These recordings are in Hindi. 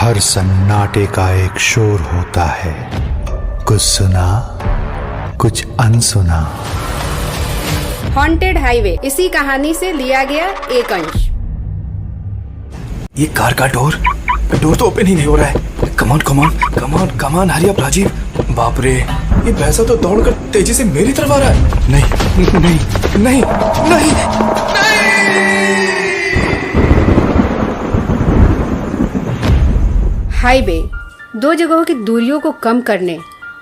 हर सन्नाटे का एक शोर होता है, कुछ सुना कुछ अनसुना। हॉन्टेड हाईवे इसी कहानी से लिया गया एक अंश। ये कार का डोर तो ओपन ही नहीं हो रहा है। कमान कमान कमान कमान, हरी अप राजीव। बाप रे, ये भैंसा तो दौड़कर तेजी से मेरी तरफ आ रहा है। नहीं नहीं नहीं नहीं नहीं। हाईवे दो जगहों की दूरियों को कम करने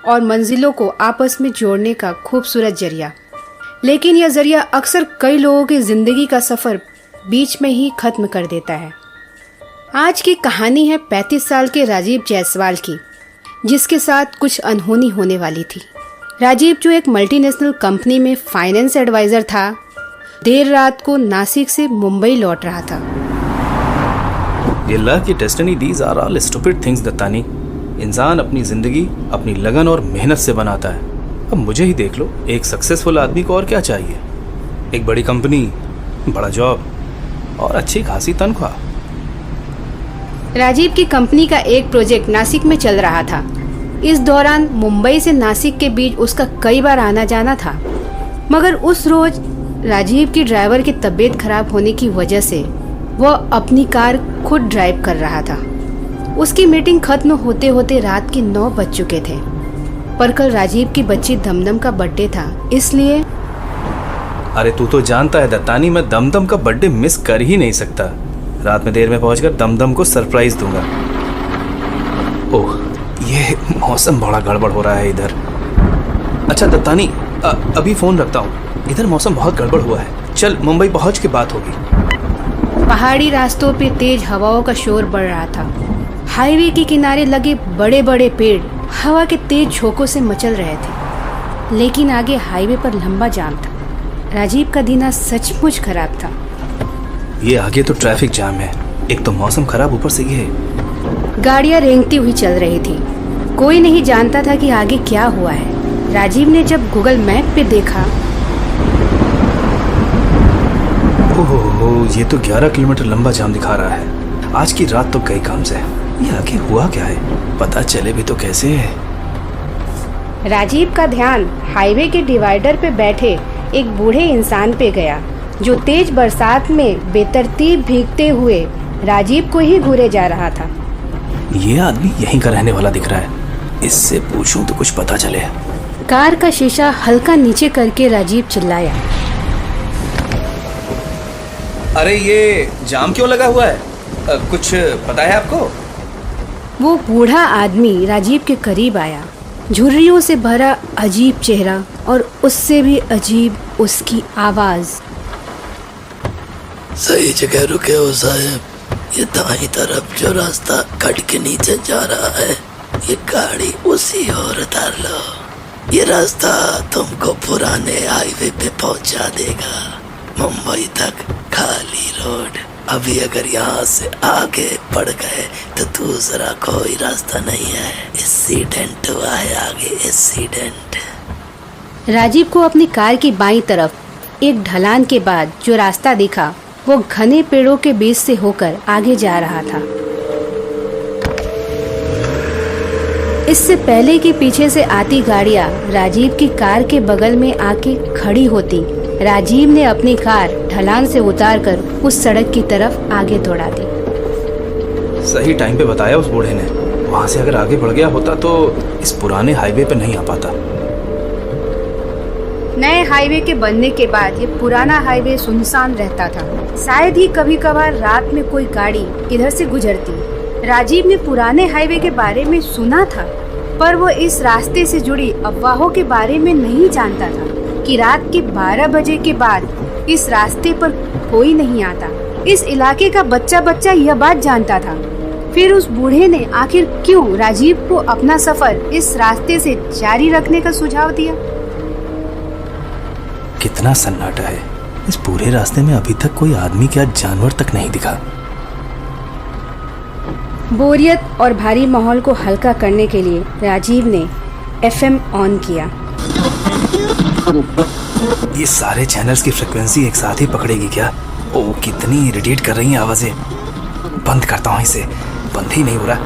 और मंजिलों को आपस में जोड़ने का खूबसूरत जरिया, लेकिन यह जरिया अक्सर कई लोगों की जिंदगी का सफर बीच में ही खत्म कर देता है। आज की कहानी है 35 साल के राजीव जायसवाल की, जिसके साथ कुछ अनहोनी होने वाली थी। राजीव, जो एक मल्टीनेशनल कंपनी में फाइनेंस एडवाइजर था, देर रात को नासिक से मुंबई लौट रहा था। ये लक, ये destiny, these are all stupid things Dattani. इंसान अपनी जिंदगी अपनी लगन और मेहनत से बनाता है। अब मुझे ही देख लो, एक सक्सेसफुल आदमी को और क्या चाहिए? एक बड़ी कंपनी, बड़ा जॉब और अच्छी खासी तनख्वाह। राजीव की कंपनी का एक प्रोजेक्ट नासिक में चल रहा था। इस दौरान मुंबई से नासिक के बीच उसका कई बार आना जाना था, मगर उस रोज राजीव की ड्राइवर की तबीयत खराब होने की वजह से वह अपनी कार खुद ड्राइव कर रहा था। उसकी मीटिंग खत्म होते होते रात के 9 बज चुके थे, पर कल राजीव की बच्ची दमदम का बर्थडे था, इसलिए। अरे तू तो जानता है दत्तानी, मैं दमदम का बर्थडे मिस कर ही नहीं सकता। रात में देर में पहुंचकर दमदम को सरप्राइज दूंगा। ओह, ये मौसम बड़ा गड़बड़ हो रहा है इधर। अच्छा दत्तानी, अभी फोन रखता हूँ, इधर मौसम बहुत गड़बड़ हुआ है। चल, मुंबई पहुंच के बात होगी। पहाड़ी रास्तों पे तेज हवाओं का शोर बढ़ रहा था। हाईवे के किनारे लगे बड़े बड़े पेड़ हवा के तेज झोंकों से मचल रहे थे, लेकिन आगे हाईवे पर लंबा जाम था। राजीव का दिन आज सचमुच खराब था। ये आगे तो ट्रैफिक जाम है, एक तो मौसम खराब, ऊपर से ये गाड़ियां रेंगती हुई चल रही थी। कोई नहीं जानता था कि आगे क्या हुआ है। राजीव ने जब गूगल मैप पे देखा, ओह, ये तो 11 किलोमीटर लंबा जाम दिखा रहा है। आज की रात तो कई काम से। ये आगे हुआ क्या है, पता चले भी तो कैसे है। राजीव का ध्यान हाईवे के डिवाइडर पे बैठे एक बूढ़े इंसान पे गया, जो तेज बरसात में बेतरतीब भीगते हुए राजीव को ही घूरे जा रहा था। ये आदमी यहीं का रहने वाला दिख रहा है, इससे पूछूं तो कुछ पता चले। कार का शीशा हल्का नीचे करके राजीव चिल्लाया, अरे ये जाम क्यों लगा हुआ है? कुछ पता है आपको? वो बूढ़ा आदमी राजीव के करीब आया। झुर्रियों से भरा अजीब चेहरा और उससे भी अजीब उसकी आवाज। सही जगह रुके हो साहब, ये दाईं तरफ जो रास्ता कट के नीचे जा रहा है, ये गाड़ी उसी ओर उतार लो। ये रास्ता तुमको पुराने हाईवे पे पहुंचा देगा, मुंबई तक खाली रोड। अभी अगर यहाँ से आगे बढ़ गए तो दूसरा कोई रास्ता नहीं है। एक्सीडेंट हुआ है आगे, एक्सीडेंट। राजीव को अपनी कार की बाईं तरफ एक ढलान के बाद जो रास्ता दिखा, वो घने पेड़ों के बीच से होकर आगे जा रहा था। इससे पहले कि पीछे से आती गाड़ियां राजीव की कार के बगल में आके खड़ी होती, राजीव ने अपनी कार ढलान से उतारकर उस सड़क की तरफ आगे दौड़ा दी। सही टाइम पे बताया उस बूढ़े ने। वहां से अगर आगे बढ़ गया होता तो इस पुराने हाईवे पे नहीं आ पाता। नए हाईवे के बनने के बाद ये पुराना हाईवे सुनसान रहता था। शायद ही कभी कभार रात में कोई गाड़ी इधर से गुजरती। राजीव ने पुराने हाईवे के बारे में सुना था, पर वो इस रास्ते से जुड़ी अफवाहों के बारे में नहीं जानता था कि रात के 12 बजे के बाद इस रास्ते पर कोई नहीं आता। इस इलाके का बच्चा बच्चा यह बात जानता था। फिर उस बूढ़े ने आखिर क्यों राजीव को अपना सफर इस रास्ते से जारी रखने का सुझाव दिया? कितना सन्नाटा है इस पूरे रास्ते में, अभी तक कोई आदमी क्या जानवर तक नहीं दिखा। बोरियत और भारी माहौल को हल्का करने के लिए राजीव ने FM ऑन किया। ये सारे चैनल्स की फ्रिक्वेंसी एक साथ ही पकड़ेगी क्या? ओ, कितनी इरिटेट कर रही हैं आवाजें। बंद करता हूँ इसे, बंद ही नहीं हो रहा।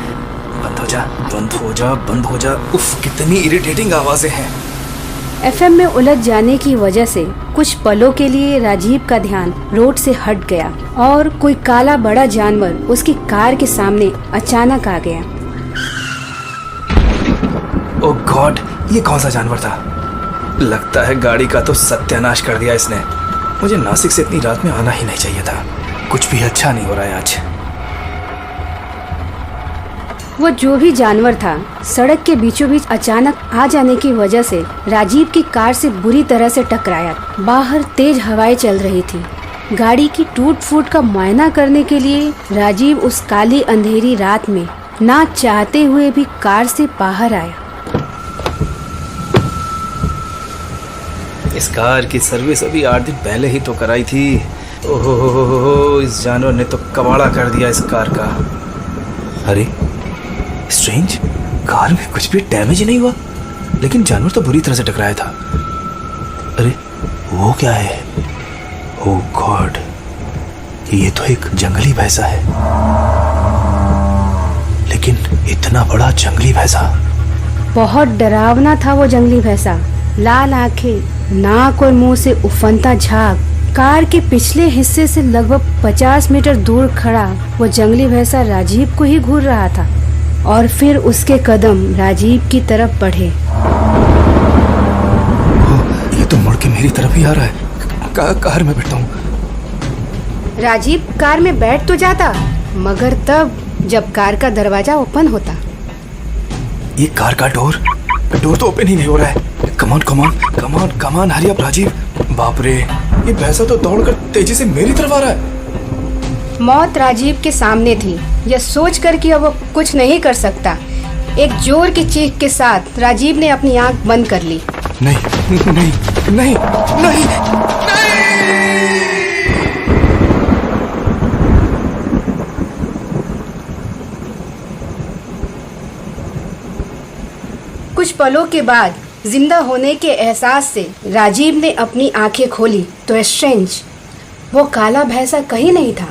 बंद हो जा, बंद हो जा, बंद हो जा। उफ, कितनी इरिटेटिंग आवाजें हैं। एफएम में उलझ जाने की वजह से कुछ पलों के लिए राजीव का ध्यान रोड से हट गया और कोई काला बड़ा जानवर उसकी कार के सामने अचानक आ गया। ओह गॉड, ये कौन सा जानवर था? लगता है गाड़ी का तो सत्यानाश कर दिया इसने। मुझे नासिक से इतनी रात में आना ही नहीं चाहिए था। कुछ भी अच्छा नहीं हो रहा है आज। वो जो भी जानवर था, सड़क के बीचों बीच अचानक आ जाने की वजह से राजीव की कार से बुरी तरह से टकराया। बाहर तेज हवाएं चल रही थी। गाड़ी की टूट फूट का मुआयना करने के लिए राजीव उस काली अंधेरी रात में ना चाहते हुए भी कार से बाहर आया। इस कार की सर्विस अभी 8 दिन पहले ही तो कराई थी। ओहो, इस जानवर ने तो कबाड़ा कर दिया इस कार का। अरे स्ट्रेंज, कार में कुछ भी डैमेज नहीं हुआ, लेकिन जानवर तो बुरी तरह से टकराया था। अरे वो क्या है? ओह गॉड, ये तो एक जंगली भैंसा है। लेकिन इतना बड़ा जंगली भैंसा। बहुत डरावना था वो जंगली भैंसा। लाल आंखें, नाक और मुंह से उफनता झाग। कार के पिछले हिस्से से लगभग 50 मीटर दूर खड़ा वो जंगली भैंसा राजीव को ही घूर रहा था और फिर उसके कदम राजीव की तरफ बढ़े। ये तो मुड़ के मेरी तरफ ही आ रहा है। कार में बैठता हूँ। राजीव कार में बैठ तो जाता, मगर तब जब कार का दरवाजा ओपन होता। ये कार का डोर तो ओपन ही नहीं हो रहा है। कमान कमान कमान कमान, हरी अप राजीव। बाप रे, ये भैंसा तो दौड़कर तेजी से मेरी तरफ आ रहा है। मौत राजीव के सामने थी। यह सोचकर कि अब वो कुछ नहीं कर सकता, एक जोर की चीख के साथ राजीव ने अपनी आंख बंद कर ली। नहीं नहीं नहीं नहीं, नहीं। कुछ पलों के बाद जिंदा होने के एहसास से राजीव ने अपनी आंखें खोली तो स्ट्रेंज, वो काला भैंसा कहीं नहीं था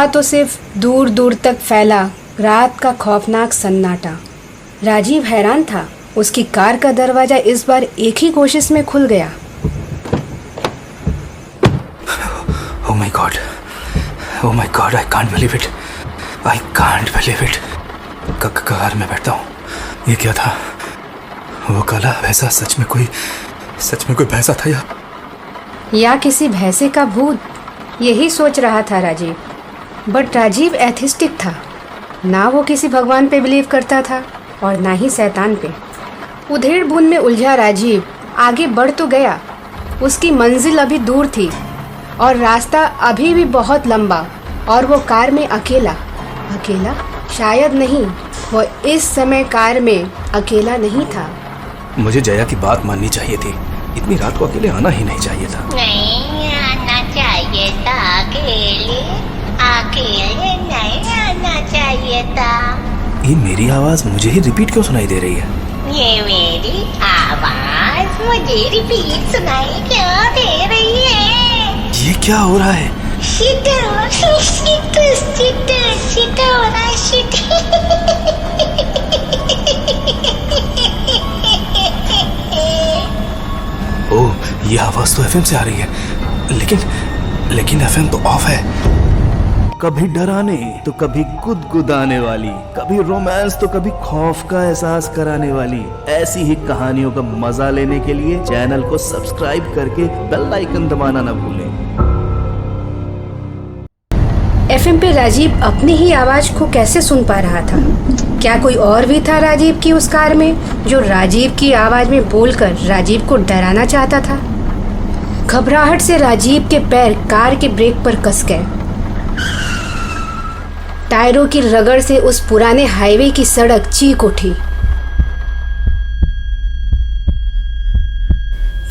तो सिर्फ दूर दूर तक फैला रात का खौफनाक सन्नाटा। राजीव हैरान था। उसकी कार का दरवाजा इस बार एक ही कोशिश में खुल गया। Oh my God, I can't believe it, I can't believe it. Car में बैठता हूँ। ये क्या था? वो काला भैंसा सच में कोई भैंसा था या किसी भैंसे का भूत? यही सोच रहा था राजीव। बट राजीव एथिस्टिक था। ना वो किसी भगवान पे बिलीव करता था और ना ही शैतान पे। उधेड़ बुन में उलझा राजीव आगे बढ़ तो गया। उसकी मंजिल अभी दूर थी और रास्ता अभी भी बहुत लंबा, और वो कार में अकेला शायद नहीं, वो इस समय कार में अकेला नहीं था। मुझे जया की बात माननी चाहिए थी। इतनी रात को अकेले आना ही नहीं चाहिए था। नहीं आना चाहिए था अकेले नहीं आना चाहिए था। ये मेरी आवाज मुझे ही रिपीट क्यों सुनाई दे रही है? ये मेरी आवाज मुझे रिपीट सुनाई क्यों दे रही है? ये क्या हो रहा है? शिट हो रहा है, शिट। ओह, ये आवाज तो एफएम से आ रही है, लेकिन एफएम तो ऑफ है। कभी डराने तो कभी गुदगुदाने वाली, कभी रोमांस तो कभी खौफ का एहसास कराने वाली ऐसी ही कहानियों का मजा लेने के लिए चैनल को सब्सक्राइब करके बेल आइकन दबाना न भूलें। एफएम पे राजीव अपनी ही आवाज को कैसे सुन पा रहा था? क्या कोई और भी था राजीव की उस कार में, जो राजीव की आवाज में बोलकर राजीव को डराना चाहता था? घबराहट से राजीव के पैर कार के ब्रेक पर कस गए। टायरों की रगड़ से उस पुराने हाईवे की सड़क चीख उठी।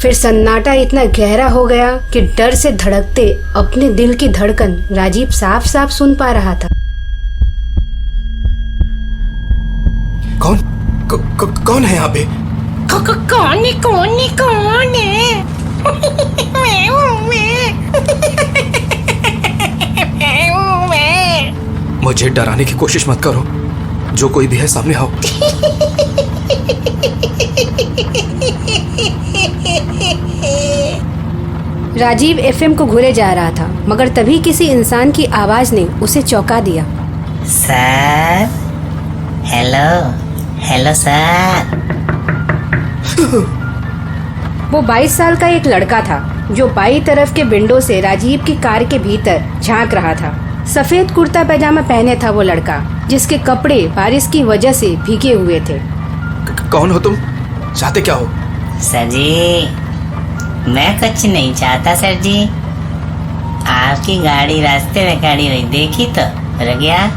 फिर सन्नाटा इतना गहरा हो गया कि डर से धड़कते अपने दिल की धड़कन राजीव साफ साफ सुन पा रहा था। कौन है यहाँ पे? कौन है? मैं। मुझे डराने की कोशिश मत करो। जो कोई भी है सामने आओ। राजीव एफएम को घूरे जा रहा था, मगर तभी किसी इंसान की आवाज ने उसे चौंका दिया। Sir, hello hello sir. वो 22 साल का एक लड़का था जो बाईं तरफ के विंडो से राजीव की कार के भीतर झांक रहा था। सफेद कुर्ता पैजामा पहने था वो लड़का, जिसके कपड़े बारिश की वजह से भीगे हुए थे। कौन हो तुम? चाहते क्या हो? सर जी, मैं कुछ नहीं चाहता सर जी। आपकी गाड़ी रास्ते में खड़ी हुई देखी तो रुक गया।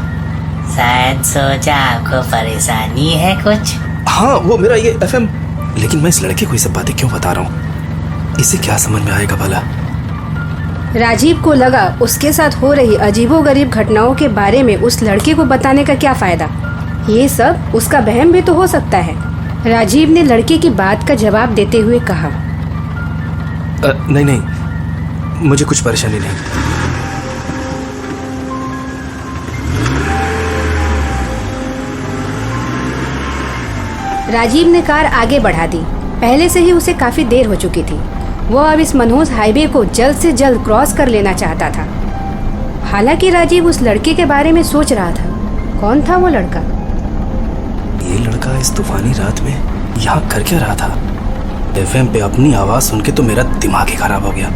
शायद सोचा आपको परेशानी है कुछ। हाँ, वो मेरा ये एफएम। लेकिन मैं इस लड़के को ये सब बातें क्यों बता रहा हूँ? इसे क्या समझ में आएगा भला? राजीव को लगा उसके साथ हो रही अजीबोगरीब घटनाओं के बारे में उस लड़के को बताने का क्या फायदा। ये सब उसका वहम भी तो हो सकता है। राजीव ने लड़के की बात का जवाब देते हुए कहा, नहीं, मुझे कुछ परेशानी नहीं। राजीव ने कार आगे बढ़ा दी। पहले से ही उसे काफी देर हो चुकी थी। वह अब इस मनहूस हाईवे को जल्द से जल्द क्रॉस कर लेना चाहता था। हालांकि राजीव उस लड़के के बारे में सोच रहा था। कौन था वो लड़का? ये लड़का इस तूफानी रात में यहाँ कर क्या रहा था? एफएम पे अपनी आवाज सुन के तो मेरा दिमाग ही खराब हो गया।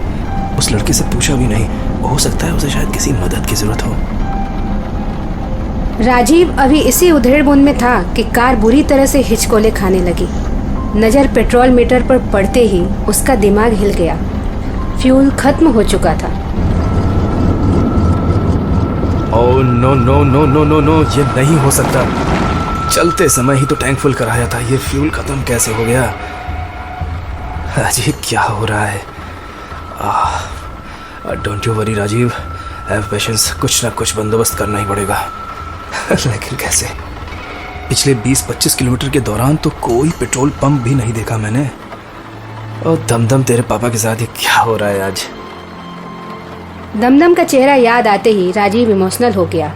उस लड़के से पूछा भी नहीं। हो सकता है उसे शायद किसी मदद की जरूरत हो। राजीव अभी इसी उधेड़बुन में था कि कार बुरी तरह से हिचकोले खाने लगी। नजर पेट्रोल मीटर पर पड़ते ही उसका दिमाग हिल गया। फ्यूल खत्म हो चुका था। Oh no no no no no no, ये नहीं हो सकता। चलते समय ही तो टैंक फुल कराया था, ये फ्यूल खत्म कैसे हो गया? अजीब क्या हो रहा है? Don't you worry Rajiv, have patience. कुछ ना कुछ बंदोबस्त करना ही पड़ेगा। लेकिन कैसे? पिछले 20-25 किलोमीटर के दौरान तो कोई पेट्रोल पंप भी नहीं देखा मैंने। और दमदम, तेरे पापा के साथ ये क्या हो रहा है आज? दमदम का चेहरा याद आते ही राजीव इमोशनल हो गया।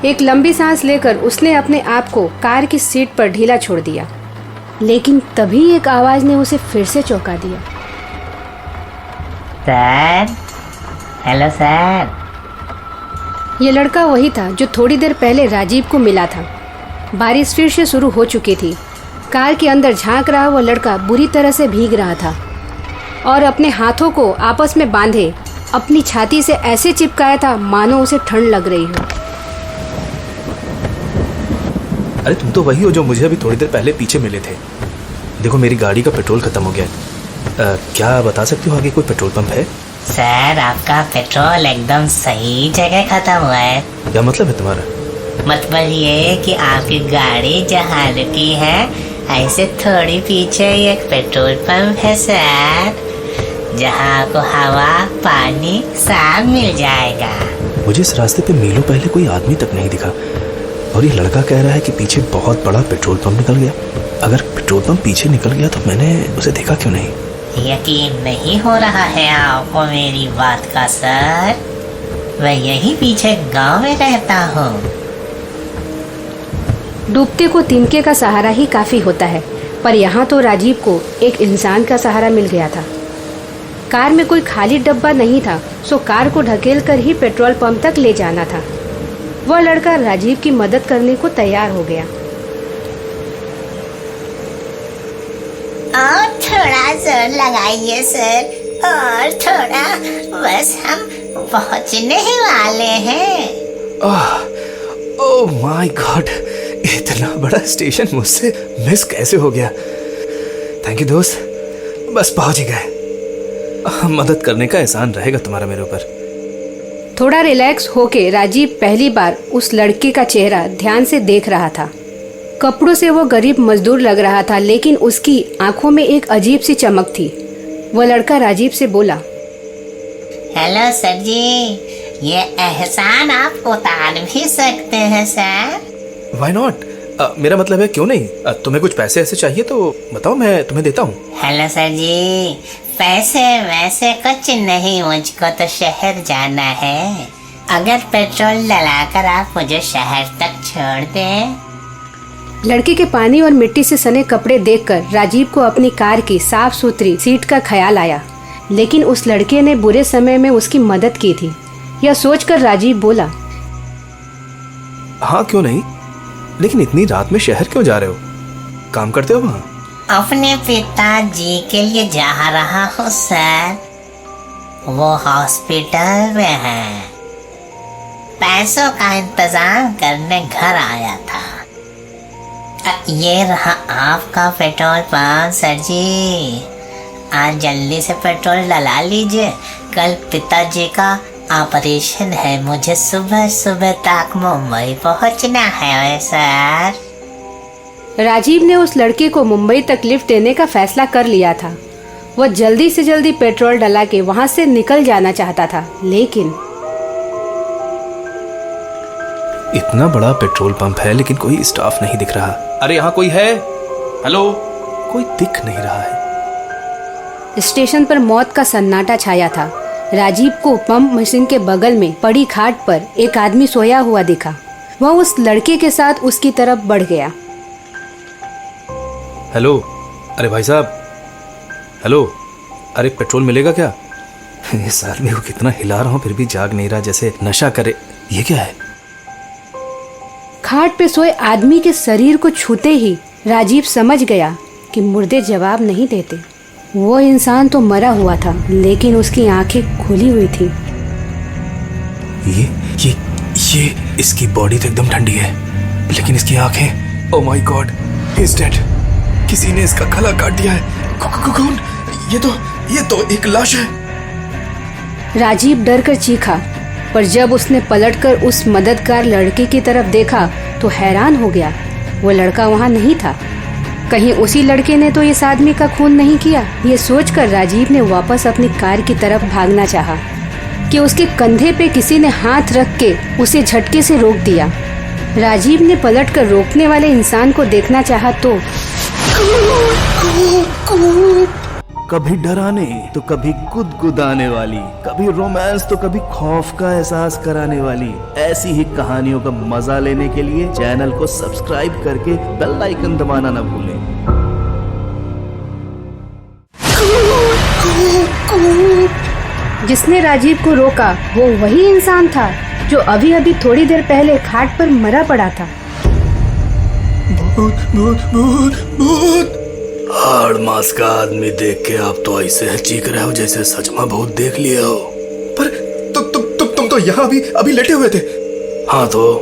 एक लंबी सांस लेकर उसने अपने आप को कार की सीट पर ढीला छोड़ दिया। लेकिन तभी एक आवाज ने उसे फिर से चौंका दिया। Sir, hello sir. ये लड़का वही था जो थोड़ी देर पहले राजीव को मिला था। बारिश फिर से शुरू हो चुकी थी। कार के अंदर झांक रहा वो लड़का बुरी तरह से भीग रहा था और अपने हाथों को आपस में बांधे अपनी छाती से ऐसे चिपकाया था मानो उसे ठंड लग रही हो। अरे तुम तो वही हो जो मुझे अभी थोड़ी देर पहले पीछे मिले थे। देखो, मेरी गाड़ी का पेट्रोल खत्म हो गया। क्या बता सकती हो आगे कोई पेट्रोल पंप है? सर, आपका पेट्रोल एकदम सही जगह खत्म हुआ है। क्या मतलब है तुम्हारा? मतलब ये कि आपकी गाड़ी जहाँ रुकी है ऐसे थोड़ी पीछे एक पेट्रोल पंप है सर, जहाँ आपको हवा पानी सब मिल जाएगा। मुझे इस रास्ते पे मीलों पहले कोई आदमी तक नहीं दिखा, और ये लड़का कह रहा है कि पीछे बहुत बड़ा पेट्रोल पंप निकल गया। अगर पेट्रोल पंप पीछे निकल गया तो मैंने उसे देखा क्यों नहीं? यकीन नहीं हो रहा है आपको मेरी बात का सर? मैं यही पीछे गांव में रहता हूँ। डूबते को तिनके का सहारा ही काफी होता है, पर यहाँ तो राजीव को एक इंसान का सहारा मिल गया था। कार में कोई खाली डब्बा नहीं था, सो कार को ढकेल कर ही पेट्रोल पंप तक ले जाना था। वह लड़का राजीव की मदद करने को तैयार हो गया। और थोड़ा जोर लगाइए सर, और थोड़ा, बस हम पहुंचने ही वाले हैं। ओह माय गॉड, इतना बड़ा स्टेशन मुझसे मिस कैसे हो गया? थैंक यू दोस्त, बस पहुंच ही गए। मदद करने का एहसान रहेगा तुम्हारा मेरे ऊपर। थोड़ा रिलैक्स होके राजीव पहली बार उस लड़के का चेहरा ध्यान से देख रहा था। कपड़ों से वो गरीब मजदूर लग रहा था, लेकिन उसकी आंखों में एक अजीब सी चमक थी। वो लड़का राजीव से बोला, हेलो सर जी, ये एहसान आप उतार भी सकते हैं सर। Why not? मेरा मतलब है क्यों नहीं? तुम्हें कुछ पैसे ऐसे चाहिए तो बताओ, मैं तुम्हें देता हूँ। हेलो सर जी, पैसे वैसे कुछ नहीं, मुझको तो शहर जाना है। अगर पेट्रोल डलाकर आप मुझे शहर तक छोड़ दें। लड़के के पानी और मिट्टी से सने कपड़े देखकर राजीव को अपनी कार की साफ सुथरी सीट का ख्याल आया, लेकिन उस लड़के ने बुरे समय में उसकी मदद की थी। यह सोचकर राजीव बोला, हाँ क्यों नहीं, लेकिन इतनी रात में शहर क्यों जा रहे हो? काम करते हो वहाँ? अपने पिताजी के लिए जा रहा हूँ सर, वो हॉस्पिटल में है। पैसों का इंतजाम करने घर आया था। ये रहा आपका पेट्रोल पंप सर जी, आज जल्दी से पेट्रोल डला लीजिए। कल पिताजी का ऑपरेशन है, मुझे सुबह सुबह तक मुंबई पहुंचना है सर। राजीव ने उस लड़के को मुंबई तक लिफ्ट देने का फैसला कर लिया था। वह जल्दी से जल्दी पेट्रोल डला के वहां से निकल जाना चाहता था, लेकिन इतना बड़ा पेट्रोल पंप है लेकिन कोई स्टाफ नहीं दिख रहा। अरे यहाँ कोई है? हेलो? कोई दिख नहीं रहा है। स्टेशन पर मौत का सन्नाटा छाया था। राजीव को पंप मशीन के बगल में पड़ी खाट पर एक आदमी सोया हुआ दिखा। वह उस लड़के के साथ उसकी तरफ बढ़ गया। हेलो? अरे भाई साहब, हेलो? अरे पेट्रोल मिलेगा क्या? इस आदमी को कितना हिला रहा हूँ फिर भी जाग नहीं रहा, जैसे नशा करे। ये क्या है? खाट पे सोए आदमी के शरीर को छूते ही राजीव समझ गया कि मुर्दे जवाब नहीं देते। वो इंसान तो मरा हुआ था, लेकिन उसकी आंखें खुली हुई थी। ये इसकी बॉडी तो एकदम ठंडी है, लेकिन इसकी आंखें, oh my God, he is dead. किसी ने इसका गला काट दिया है। कौन? ये तो एक लाश है। राजीव डर कर चीखा, पर जब उसने पलटकर उस मददगार लड़के की तरफ देखा तो हैरान हो गया। वो लड़का वहाँ नहीं था। कहीं उसी लड़के ने तो इस आदमी का खून नहीं किया? ये सोचकर राजीव ने वापस अपनी कार की तरफ भागना चाहा कि उसके कंधे पे किसी ने हाथ रख के उसे झटके से रोक दिया। राजीव ने पलटकर रोकने वाले इंसान को देखना चाहा तो कभी डराने तो कभी गुदगुदाने वाली, कभी रोमांस तो कभी खौफ का एहसास कराने वाली ऐसी ही कहानियों का मजा लेने के लिए चैनल को सब्सक्राइब करके बेल आइकन दबाना ना भूलें। जिसने राजीव को रोका वो वही इंसान था जो अभी अभी थोड़ी देर पहले खाट पर मरा पड़ा था। भूत हाड़ मास का आदमी देख के आप तो ऐसे चीख रहे हो जैसे सच में भूत देख लिए हो। पर तुम तो यहाँ अभी लेटे हुए थे। हाँ तो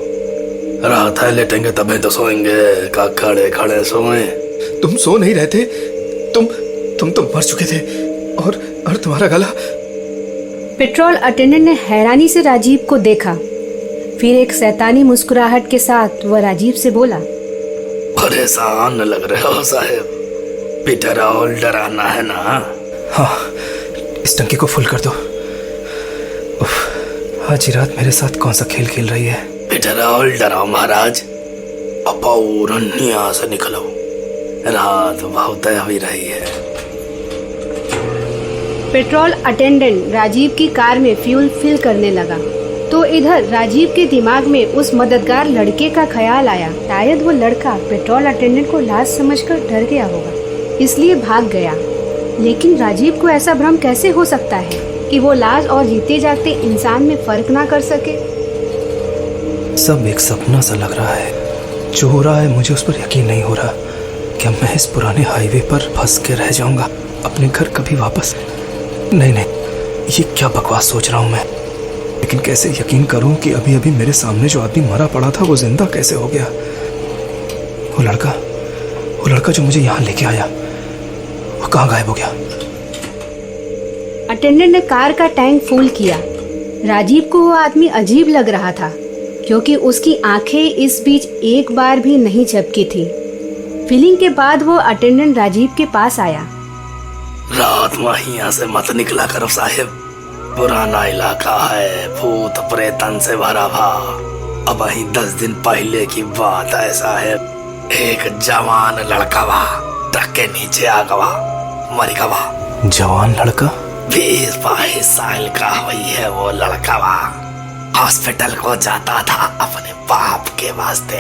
रात है, लेटेंगे तभी तो सोएंगे, का खड़े खड़े सोए। तुम सो नहीं रहे थे, तुम तो मर चुके थे। और तुम्हारा गला? पेट्रोल अटेंडेंट ने हैरानी से राजीव को देखा। फिर एक शैतानी मुस्कुराहट के साथ वह राजीव से बोला, परेशान लग रहे हो साहब, पेट्रोल डराना है ना? हाँ, इस टंकी को फुल कर दो। आज ही रात मेरे साथ कौन सा खेल खेल रही है? पेट्रोल डराओ महाराज, अपौरन यहाँ से निकलो, रात बहुत हुई रही है। पेट्रोल अटेंडेंट राजीव की कार में फ्यूल फिल करने लगा तो इधर राजीव के दिमाग में उस मददगार लड़के का ख्याल आया। शायद वो लड़का पेट्रोल अटेंडेंट को लाश समझकर डर गया होगा, इसलिए भाग गया। लेकिन राजीव को ऐसा भ्रम कैसे हो सकता है कि वो लाश और जीते जागते इंसान में फर्क ना कर सके? सब एक सपना सा लग रहा है। जो हो रहा है मुझे उस पर यकीन नहीं हो रहा। क्या मैं इस पुराने हाईवे पर फंस के रह जाऊंगा, अपने घर कभी वापस? नहीं, ये क्या बकवास सोच रहा हूँ मैं। लेकिन कैसे यकीन करूं कि अभी अभी मेरे सामने जो आदमी मरा पड़ा था वो जिंदा कैसे हो गया? वो लड़का जो मुझे यहाँ लेके आया, वो कहाँ गायब हो गया? अटेंडेंट ने कार का टैंक फुल किया। राजीव को वो आदमी अजीब लग रहा था क्योंकि उसकी आंखें इस बीच एक बार भी नहीं झपकी थी। फिलिंग के बाद वो अटेंडेंट राजीव के पास आया। रात में यहाँ से मत निकला करो साहिब, पुराना इलाका है, भूत प्रेतन से भरा भा। अब वही 10 दिन पहले की बात है साहिब, एक जवान लड़का बा ट्रक के नीचे आ गवा, मर गवा। जवान लड़का? 20-22 साल का हुई है वो लड़का बा। हॉस्पिटल को जाता था अपने बाप के वास्ते,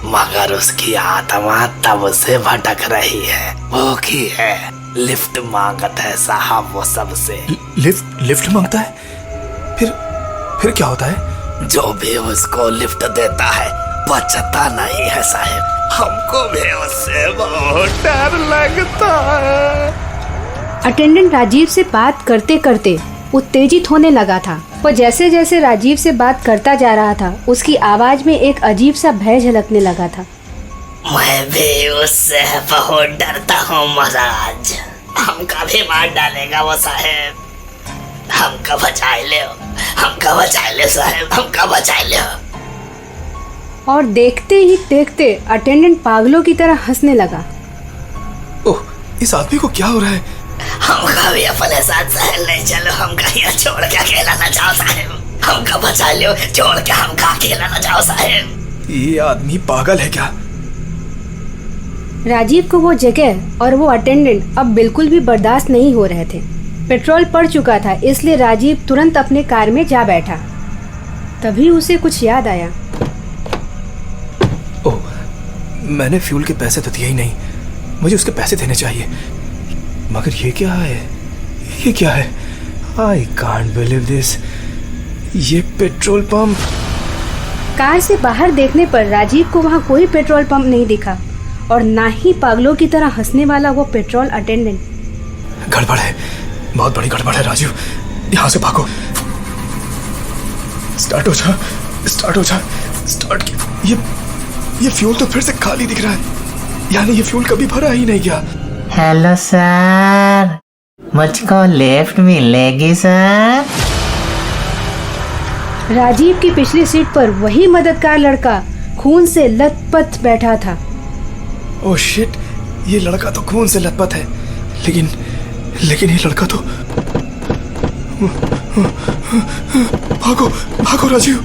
मगर उसकी आत्मा तब से भटक रही है। वो की है, लिफ्ट मांगत है साहब वो सबसे। लिफ्ट मांगता है? फिर क्या होता है? जो भी उसको लिफ्ट देता है बचता नहीं है साहब। हमको भी उससे बहुत डर लगता है। अटेंडेंट राजीव से बात करते करते उत्तेजित होने लगा था। वो जैसे जैसे राजीव से बात करता जा रहा था, उसकी आवाज में एक अजीब सा भय झलकने लगा था। मैं भी उससे बहुत डरता हूँ महाराज। हमका भी मार डालेगा वो साहेब। हमका बचा ले साहेब, हमका बचा ले। और देखते ही देखते अटेंडेंट पागलों की तरह हंसने लगा। ओह, इस आदमी को क्या हो रहा है? हमका भी अपने साथ शहर ले चलो। हमका यहाँ छोड़ के अकेला न जाओ साहेब। हमका बचा लो, छोड़ के हमका अकेला न जाओ साहेब। ये आदमी पागल है क्या? राजीव को वो जगह और वो अटेंडेंट अब बिल्कुल भी बर्दाश्त नहीं हो रहे थे। पेट्रोल पड़ चुका था, इसलिए राजीव तुरंत अपने कार में जा बैठा। तभी उसे कुछ याद आया। ओह, मैंने फ्यूल के पैसे तो दिए ही नहीं। मुझे उसके पैसे देने चाहिए। मगर ये क्या है? I can't believe this. ये पेट्रोल पंप। कार से बाहर देखने पर राजीव को वहाँ कोई पेट्रोल पंप नहीं दिखा और ना ही पागलों की तरह हंसने वाला वो पेट्रोल अटेंडेंट। गड़बड़ है, बहुत बड़ी गड़बड़ है राजू। यहाँ से भागो। स्टार्ट हो जा। ये फ्यूल तो फिर से खाली दिख रहा है, यानी ये फ्यूल कभी भरा ही नहीं गया। हेलो सर, मुझको लिफ्ट मिलेगी सर? राजीव की पिछली सीट पर वही मददगार लड़का खून से लथपथ बैठा था। ओह शिट, ये लड़का तो खून से लथपथ है, लेकिन ये लड़का तो भागो राजीव।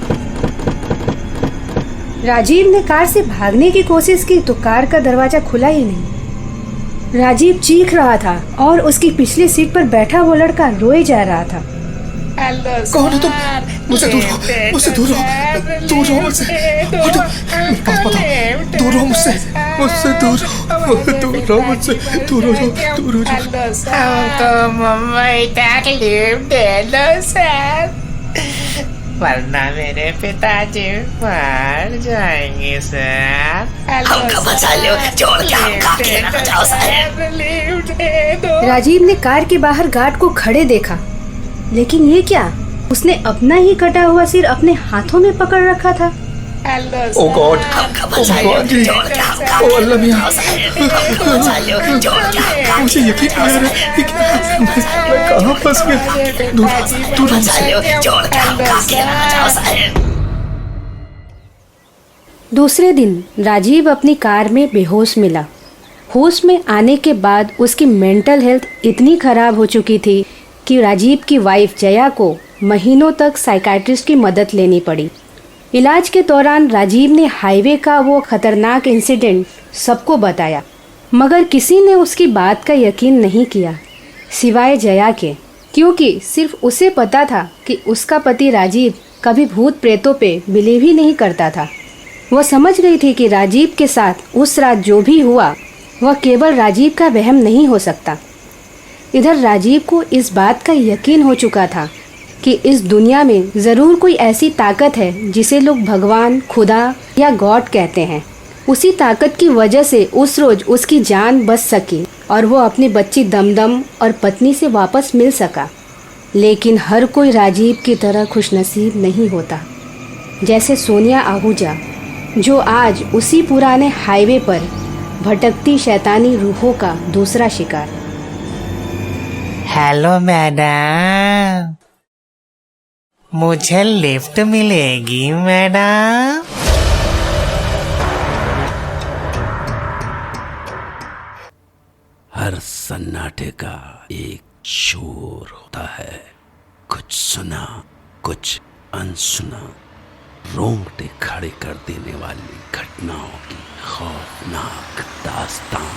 राजीव ने कार से भागने की कोशिश की तो कार का दरवाजा खुला ही नहीं। राजीव चीख रहा था और उसकी पिछली सीट पर बैठा वो लड़का रोए जा रहा था। कौन हो तुम? मुझसे दूर रहो मुझसे। हटो, मेरे पास मत आओ। दूर रहो मुझसे। दूर हो जाओ। हमको मुंबई तक लिफ्ट दे दो सर, वरना मेरे पिताजी मर जाएंगे सर। हमको बचा लो, छोड़ के हमका अकेला न जाओ साहब। राजीव ने कार के बाहर गार्ड को खड़े देखा, लेकिन ये क्या? उसने अपना ही कटा हुआ सिर अपने हाथों में पकड़ रखा था। ओह गॉड, ओह अल्लाह मियां, मुझे यकीन नहीं आ रहा मैं कहाँ फंस गया। दूर दूसरे दिन राजीव अपनी कार में बेहोश मिला। होश में आने के बाद उसकी मेंटल हेल्थ इतनी खराब हो चुकी थी कि राजीव की वाइफ जया को महीनों तक साइकाट्रिस्ट की मदद लेनी पड़ी। इलाज के दौरान राजीव ने हाईवे का वो खतरनाक इंसिडेंट सबको बताया, मगर किसी ने उसकी बात का यकीन नहीं किया सिवाय जया के, क्योंकि सिर्फ उसे पता था कि उसका पति राजीव कभी भूत प्रेतों पे बिलीव ही नहीं करता था। वह समझ गई थी कि राजीव के साथ उस रात जो भी हुआ वह केवल राजीव का वहम नहीं हो सकता। इधर राजीव को इस बात का यकीन हो चुका था कि इस दुनिया में ज़रूर कोई ऐसी ताकत है जिसे लोग भगवान, खुदा या गॉड कहते हैं। उसी ताकत की वजह से उस रोज उसकी जान बच सकी और वो अपनी बच्ची दमदम और पत्नी से वापस मिल सका। लेकिन हर कोई राजीव की तरह खुशनसीब नहीं होता, जैसे सोनिया आहूजा, जो आज उसी पुराने हाईवे पर भटकती शैतानी रूहों का दूसरा शिकार। हेलो मैडम, मुझे लिफ्ट मिलेगी मैडम? हर सन्नाटे का एक शोर होता है, कुछ सुना कुछ अनसुना, रोंगटे खड़े कर देने वाली घटनाओं की खौफनाक दास्तान।